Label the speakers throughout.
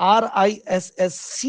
Speaker 1: RISSC,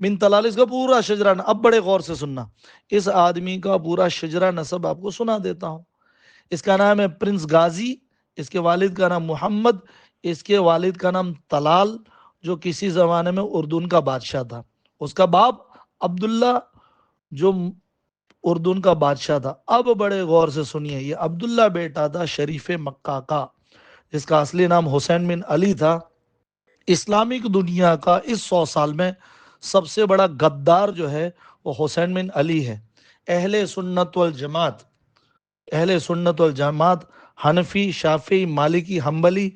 Speaker 1: بن طلال، اس کا پورا شجرہ، اب بڑے غور سے سننا، اس آدمی کا پورا شجرہ نسب آپ کو سنا دیتا ہوں۔ اس کا نام ہے پرنس غازی، اس کے والد کا نام محمد، اس کے والد کا نام طلال، جو کسی زمانے میں اردن کا بادشاہ تھا۔ اس کا باپ عبداللہ، جو اردن کا بادشاہ تھا۔ اب بڑے غور سے سنیے، یہ عبداللہ بیٹا تھا شریف مکہ کا، جس کا اصلی نام حسین بن علی تھا۔ اسلامک دنیا کا اس 100 سال میں سب سے بڑا غدار جو ہے وہ حسین بن علی ہے۔ اہل سنت والجماعت، اہل سنت والجماعت، حنفی، شافعی، مالکی، حنبلی،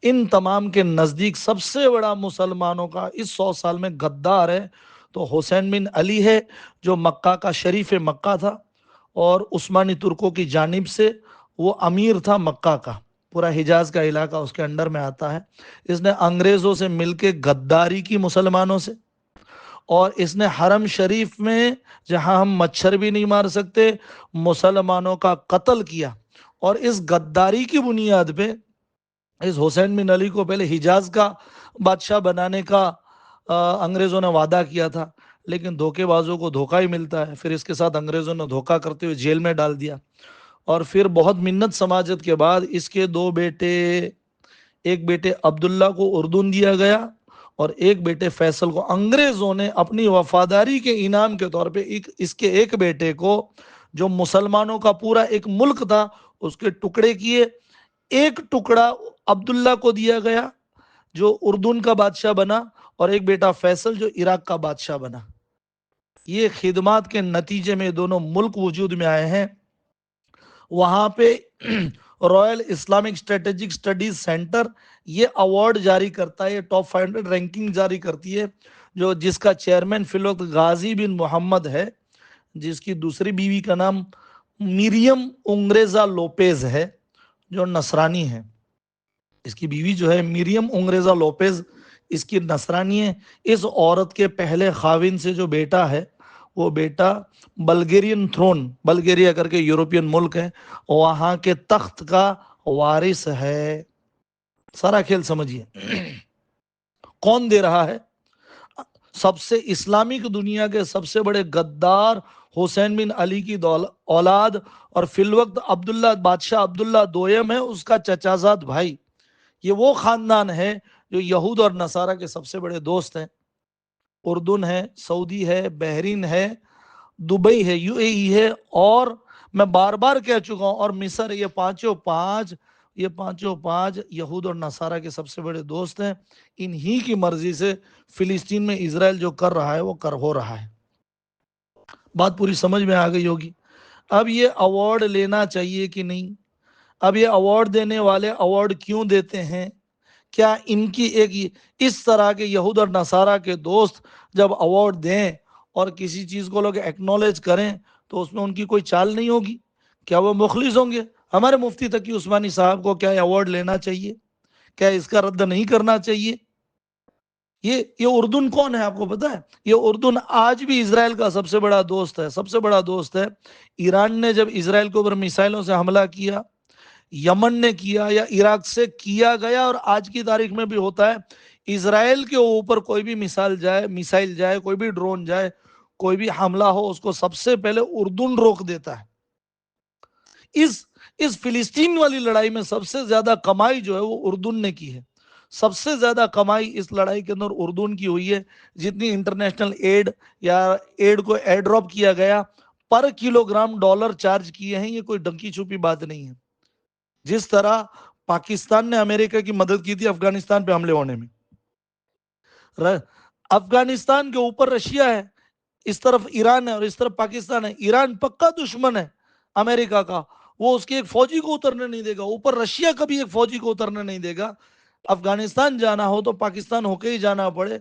Speaker 1: ان تمام کے نزدیک سب سے بڑا مسلمانوں کا اس 100 سال میں غدار ہے تو حسین بن علی ہے، جو مکہ کا شریف مکہ تھا، اور عثمانی ترکوں کی جانب سے وہ امیر تھا مکہ کا۔ پورا حجاز کا علاقہ اس کے انڈر میں آتا ہے۔ اس نے انگریزوں سے مل کے غداری کی مسلمانوں سے، اور اس نے حرم شریف میں جہاں ہم مچھر بھی نہیں مار سکتے مسلمانوں کا قتل کیا، اور اس غداری کی بنیاد پہ اس حسین بن علی کو پہلے حجاز کا بادشاہ بنانے کا انگریزوں نے وعدہ کیا تھا، لیکن دھوکے بازوں کو دھوکہ ہی ملتا ہے۔ پھر اس کے ساتھ انگریزوں نے دھوکہ کرتے ہوئے جیل میں ڈال دیا، اور پھر بہت منت سماجت کے بعد اس کے 2 بیٹے، ایک بیٹے عبداللہ کو اردن دیا گیا، اور ایک بیٹے فیصل کو انگریزوں نے اپنی وفاداری کے انعام کے طور پہ اس کے ایک بیٹے کو، جو مسلمانوں کا پورا ایک ملک تھا، اس کے ٹکڑے کیے۔ ایک ٹکڑا عبداللہ کو دیا گیا جو اردن کا بادشاہ بنا، اور ایک بیٹا فیصل جو عراق کا بادشاہ بنا۔ یہ خدمات کے نتیجے میں دونوں ملک وجود میں آئے ہیں۔ وہاں پہ Royal Islamic strategic studies centre یہ ایوارڈ جاری کرتا ہے، یہ ٹاپ 500 رینکنگ جاری کرتی ہے، جس کا چیئرمین فی الوقت غازی بن محمد ہے، جس کی دوسری بیوی کا نام مریم انگریزا لوپیز ہے، جو نصرانی ہے۔ اس کی بیوی جو ہے مریم انگریزا لوپیز، اس کی نصرانی ہے۔ اس عورت کے پہلے خاوند سے جو بیٹا ہے، وہ بیٹا بلگیرین تھرون، بلگیریا کر کے یورپین ملک ہے، وہاں کے تخت کا وارث ہے۔ سارا کھیل سمجھیے۔ کون دے رہا ہے؟ سب سے اسلامک دنیا کے سب سے بڑے غدار حسین بن علی کی اولاد، اور فی الوقت عبداللہ، بادشاہ عبداللہ دویم ہے اس کا چچا زاد بھائی۔ یہ وہ خاندان ہے جو یہود اور نصارہ کے سب سے بڑے دوست ہیں۔ اردن ہے، سعودی ہے، بحرین ہے، دبئی ہے، یو اے ای ہے، اور میں بار بار کہہ چکا ہوں، اور مصر، یہ پانچوں پانچ یہود اور نصارہ کے سب سے بڑے دوست ہیں۔ انہی کی مرضی سے فلسطین میں اسرائیل جو کر رہا ہے وہ ہو رہا ہے۔ بات پوری سمجھ میں آ گئی ہوگی۔ اب یہ ایوارڈ لینا چاہیے کہ نہیں؟ اب یہ ایوارڈ دینے والے ایوارڈ کیوں دیتے ہیں؟ کیا ان کی اس طرح کے یہود اور نصارہ کے دوست جب ایوارڈ دیں اور کسی چیز کو لوگ ایکنالج کریں تو اس میں ان کی کوئی چال نہیں ہوگی؟ کیا وہ مخلص ہوں گے؟ ہمارے مفتی تقی عثمانی صاحب کو کیا ایوارڈ لینا چاہیے؟ کیا اس کا رد نہیں کرنا چاہیے؟ یہ اردن کون ہے آپ کو پتا ہے؟ یہ اردن آج بھی اسرائیل کا سب سے بڑا دوست ہے، سب سے بڑا دوست ہے۔ ایران نے جب اسرائیل کے اوپر میسائلوں سے حملہ کیا، یمن نے کیا، یا عراق سے کیا گیا، اور آج کی تاریخ میں بھی ہوتا ہے، اسرائیل کے اوپر کوئی بھی میسائل جائے، کوئی بھی ڈرون جائے، کوئی بھی حملہ ہو، اس کو سب سے پہلے اردن روک دیتا ہے۔ اس فلسطین والی لڑائی میں سب سے زیادہ کمائی جو ہے وہ اردن نے کی ہے۔ سب سے زیادہ کمائی اس لڑائی کے اندر اردن کی ہوئی ہے۔ جتنی انٹرنیشنل ایڈ یا ایڈ کو ایئر ڈراپ کیا گیا، پر کلو گرام ڈالر چارج کیے ہیں، یہ کوئی ڈنکی چھپی بات نہیں ہے۔ جس طرح پاکستان نے امریکہ کی مدد کی تھی افغانستان پہ حملے ہونے میں، افغانستان کے اوپر رشیا ہے، اس طرف ایران ہے، اور اس طرف پاکستان ہے۔ ایران پکا دشمن ہے امریکہ کا، وہ اس کے ایک فوجی کو اترنے نہیں دے گا۔ اوپر رشیا کبھی ایک فوجی کو اترنے نہیں دے گا۔ افغانستان جانا ہو تو پاکستان ہو کے ہی جانا پڑے۔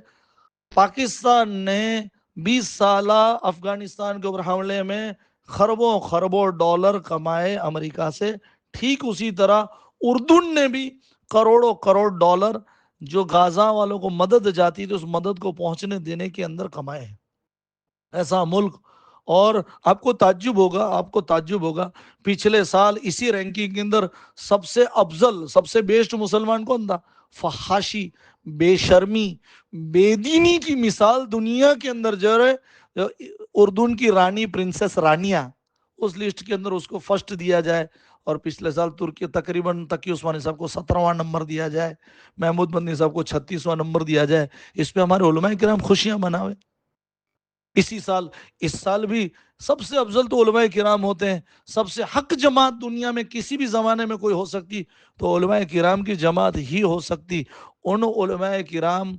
Speaker 1: پاکستان نے 20 سالہ افغانستان کے اوپر حملے میں خربوں ڈالر کمائے امریکہ سے۔ ٹھیک اسی طرح اردن نے بھی کروڑوں ڈالر جو غزہ والوں کو مدد جاتی تھی، اس مدد کو پہنچنے دینے کے اندر کمائے ہیں۔ ایسا ملک، اور آپ کو تعجب ہوگا پچھلے سال اسی رینکنگ کے اندر سب سے افضل، سب سے بیسٹ مسلمان کون تھا؟ فحاشی، بے شرمی، بے دینی کی مثال دنیا کے اندر جو ہے، اردن کی رانی پرنسس رانیہ، اس لسٹ کے اندر اس کو فرسٹ دیا جائے، اور پچھلے سال ترکی تقریباً تقی عثمانی صاحب کو 17واں نمبر دیا جائے، محمود مدنی صاحب کو 36واں نمبر دیا جائے، اس پہ ہمارے علماء کرام خوشیاں مناوے۔ اس سال بھی سب سے افضل تو علماء کرام ہوتے ہیں، سب سے حق جماعت دنیا میں کسی بھی زمانے میں کوئی ہو سکتی تو علماء کرام کی جماعت ہی ہو سکتی۔ ان علماء کرام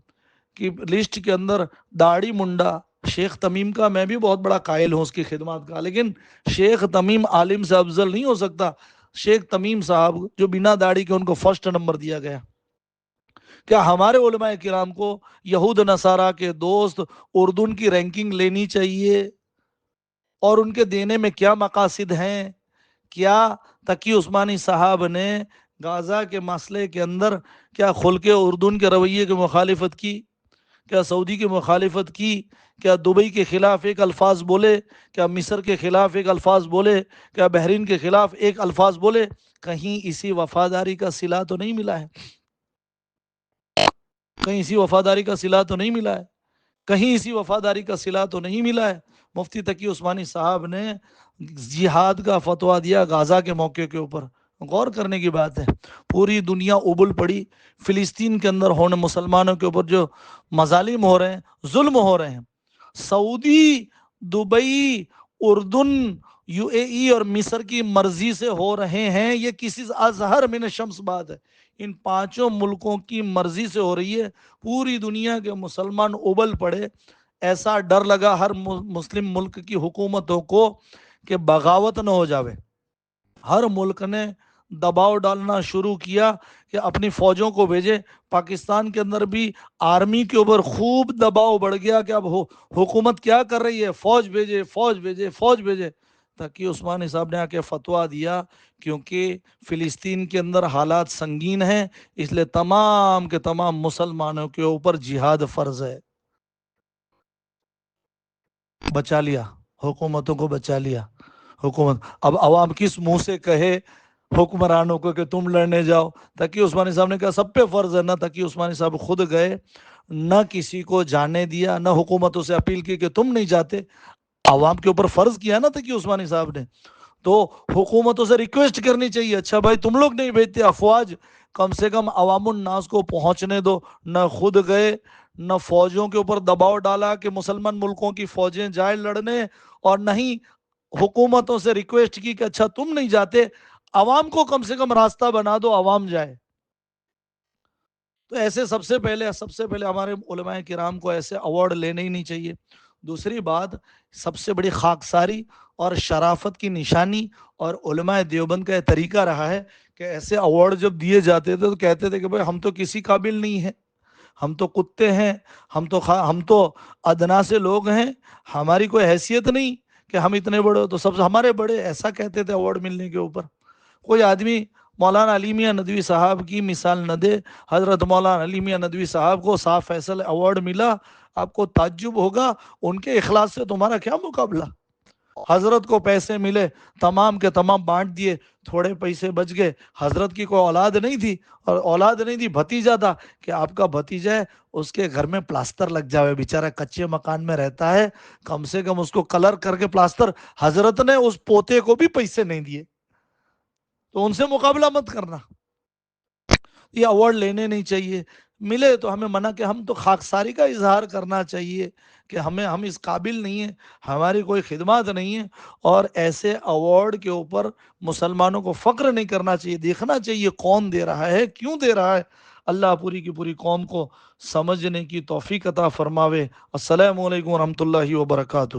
Speaker 1: کی لسٹ کے اندر داڑھی منڈا شیخ تمیم کا میں بھی بہت بڑا قائل ہوں اس کی خدمات کا، لیکن شیخ تمیم عالم سے افضل نہیں ہو سکتا۔ شیخ تمیم صاحب جو بنا داڑھی کے ان کو فرسٹ نمبر دیا گیا، کیا ہمارے علماء کرام کو یہود نصارہ کے دوست اردن کی رینکنگ لینی چاہیے؟ اور ان کے دینے میں کیا مقاصد ہیں؟ کیا تقی عثمانی صاحب نے غزہ کے مسئلے کے اندر کیا خلق اردن کے رویے کی مخالفت کی؟ کیا سعودی کی مخالفت کی؟ کیا دبئی کے خلاف ایک الفاظ بولے؟ کیا مصر کے خلاف ایک الفاظ بولے؟ کیا بحرین کے خلاف ایک الفاظ بولے؟ کہیں اسی وفاداری کا صلہ تو نہیں ملا ہے؟ کہیں اسی وفاداری کا صلہ تو نہیں ملا ہے؟ کہیں اسی وفاداری کا صلہ تو نہیں ملا ہے؟ مفتی تقی عثمانی صاحب نے جہاد کا فتویٰ دیا غزہ کے موقع کے اوپر، غور کرنے کی بات ہے۔ پوری دنیا ابل پڑی، فلسطین کے اندر ہونے مسلمانوں کے اوپر جو مظالم ہو رہے ہیں، ظلم ہو رہے ہیں، سعودی، دبئی، اردن، یو اے ای اور مصر کی مرضی سے ہو رہے ہیں، یہ کسی اظہر من الشمس بات ہے، ان پانچوں ملکوں کی مرضی سے ہو رہی ہے۔ پوری دنیا کے مسلمان ابل پڑے، ایسا ڈر لگا ہر مسلم ملک کی حکومتوں کو کہ بغاوت نہ ہو جاوے۔ ہر ملک نے دباؤ ڈالنا شروع کیا کہ اپنی فوجوں کو بھیجے۔ پاکستان کے اندر بھی آرمی کے اوپر خوب دباؤ بڑھ گیا کہ اب حکومت کیا کر رہی ہے، فوج بھیجے فوج بھیجے فوج بھیجے۔ تقی عثمانی صاحب نے آ کے فتویٰ دیا کیونکہ فلسطین کے اندر حالات سنگین ہیں، اس لیے تمام کے تمام مسلمانوں کے اوپر جہاد فرض ہے۔ بچا لیا، حکومتوں کو بچا لیا۔ حکومت اب عوام کس منہ سے کہے حکمرانوں کو کہ تم لڑنے جاؤ؟ تقی عثمانی صاحب نے کہا سب پہ فرض ہے۔ نہ تقی عثمانی صاحب خود گئے، نہ کسی کو جانے دیا، نہ حکومتوں سے اپیل کی کہ تم نہیں جاتے، عوام کے اوپر فرض کیا نا تقی عثمانی صاحب نے۔ تو حکومتوں سے ریکویسٹ کرنی چاہیے، اچھا بھائی تم لوگ نہیں بھیجتے افواج، کم سے کم عوام الناس کو پہنچنے دو۔ نہ خود گئے، نہ فوجوں کے اوپر دباؤ ڈالا کہ مسلمان ملکوں کی فوجیں جائیں لڑنے، اور نہ ہی حکومتوں سے ریکویسٹ کی کہ اچھا تم نہیں جاتے، عوام کو کم سے کم راستہ بنا دو، عوام جائے۔ تو ایسے سب سے پہلے ہمارے علماء کرام کو ایسے ایوارڈ لینے ہی نہیں چاہیے۔ دوسری بات، سب سے بڑی خاکساری اور شرافت کی نشانی اور علماء دیوبند کا یہ طریقہ رہا ہے کہ ایسے ایوارڈ جب دیے جاتے تھے تو کہتے تھے کہ بھائی ہم تو کسی قابل نہیں ہیں، ہم تو کتے ہیں، ہم تو ادنا سے لوگ ہیں، ہماری کوئی حیثیت نہیں کہ ہم اتنے بڑے ہو تو سب سے ہمارے بڑے، ایسا کہتے تھے ایوارڈ ملنے کے اوپر۔ کوئی آدمی مولانا علی میاں ندوی صاحب کی مثال نہ دے، حضرت مولانا علی میاں ندوی صاحب کو صاحب فیصل ایوارڈ ملا، آپ کو تعجب ہوگا ان کے اخلاص سے تمہارا کیا مقابلہ۔ حضرت کو پیسے ملے، تمام کے تمام بانٹ دیے، تھوڑے پیسے بچ گئے۔ حضرت کی کوئی اولاد نہیں تھی، اور اولاد نہیں تھی، بھتیجا تھا، کہ آپ کا بھتیجا ہے اس کے گھر میں پلاسٹر لگ جاوے، بیچارہ کچے مکان میں رہتا ہے، کم سے کم اس کو کلر کر کے پلاسٹر۔ حضرت نے اس پوتے کو بھی پیسے نہیں دیے، تو ان سے مقابلہ مت کرنا۔ یہ ایوارڈ لینے نہیں چاہیے، ملے تو ہمیں منع کہ ہم تو خاکساری کا اظہار کرنا چاہیے کہ ہم اس قابل نہیں ہیں، ہماری کوئی خدمات نہیں ہے۔ اور ایسے ایوارڈ کے اوپر مسلمانوں کو فخر نہیں کرنا چاہیے، دیکھنا چاہیے کون دے رہا ہے، کیوں دے رہا ہے۔ اللہ پوری کی پوری قوم کو سمجھنے کی توفیق عطا فرماوے۔ السلام علیکم ورحمۃ اللہ وبرکاتہ۔